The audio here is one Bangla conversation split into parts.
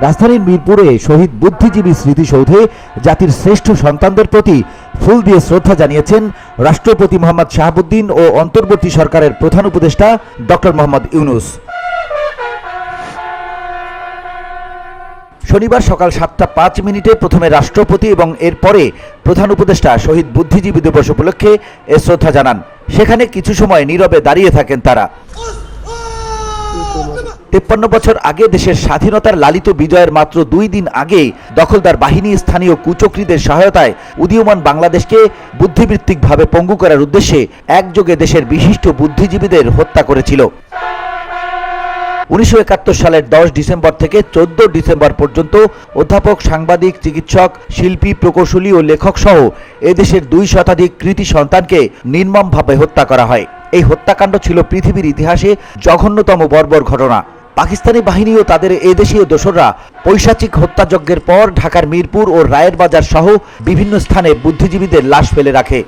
রাজধানীর মিরপুরে শহীদ বুদ্ধিজীবী স্মৃতিসৌধে জাতির শ্রেষ্ঠ সন্তানদের প্রতি ফুল দিয়ে শ্রদ্ধা জানিয়েছেন রাষ্ট্রপতি মোহাম্মদ শাহাবুদ্দিন ও অন্তর্বর্তী সরকারের প্রধান উপদেষ্টা ডক্টর মোহাম্মদ ইউনূস। শনিবার সকাল 7:05 প্রথমে রাষ্ট্রপতি এবং এরপরে প্রধান উপদেষ্টা শহীদ বুদ্ধিজীবী দিবস উপলক্ষে এ শ্রদ্ধা জানান। সেখানে কিছু সময় নীরবে দাঁড়িয়ে থাকেন তারা। 53 বছর আগে দেশের স্বাধীনতার লালিত বিজয়ের মাত্র 2 দিন আগে দখলদার বাহিনী স্থানীয় কুচক্রীদের সহায়তায় উদীয়মান বাংলাদেশকে বুদ্ধিবৃত্তিকভাবে পঙ্গু করার উদ্দেশ্যে একযোগে দেশের বিশিষ্ট বুদ্ধিজীবীদের হত্যা করেছিল। 1971 সালের 10 ডিসেম্বর থেকে 14 ডিসেম্বর পর্যন্ত অধ্যাপক, সাংবাদিক, চিকিৎসক, শিল্পী, প্রকৌশলী ও লেখক সহ এদেশের 2 শতাধিক কৃতি সন্তানকে নির্মমভাবে হত্যা করা হয়। এই হত্যাকাণ্ড ছিল পৃথিবীর ইতিহাসে জঘন্যতম বর্বর ঘটনা। পাকিস্তানি বাহিনী ও তাদের এদেশীয় দোসররা পৈশাচিক হত্যাযজ্ঞের পর ঢাকার মিরপুর ও রায়ের বাজার সহ বিভিন্ন স্থানে বুদ্ধিজীবীদের লাশ ফেলে রাখে।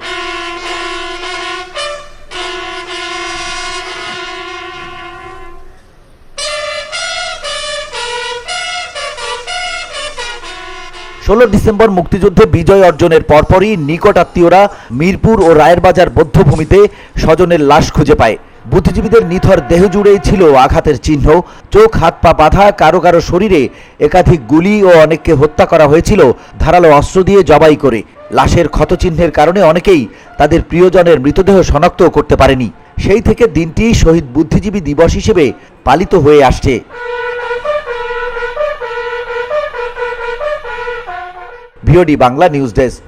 ডিসেম্বর মুক্তিযুদ্ধে বিজয় অর্জনের পরপরই নিকট আত্মীয়রা মিরপুর ও রায়ের বাজার বধ্যভূমিতে স্বজনের লাশ খুঁজে পায়। বুদ্ধিজীবীদের নিথর দেহ জুড়েই ছিল আঘাতের চিহ্ন, চোখ হাত পা বাঁধা, কারো কারো শরীরে একাধিক গুলি ও অনেককে হত্যা করা হয়েছিল ধারালো অস্ত্র দিয়ে জবাই করে। লাশের ক্ষতচিহ্নের কারণে অনেকেই তাদের প্রিয়জনের মৃতদেহ শনাক্ত করতে পারেনি। সেই থেকে দিনটি শহীদ বুদ্ধিজীবী দিবস হিসেবে পালিত হয়ে আসছে। VOD Bangla news desk.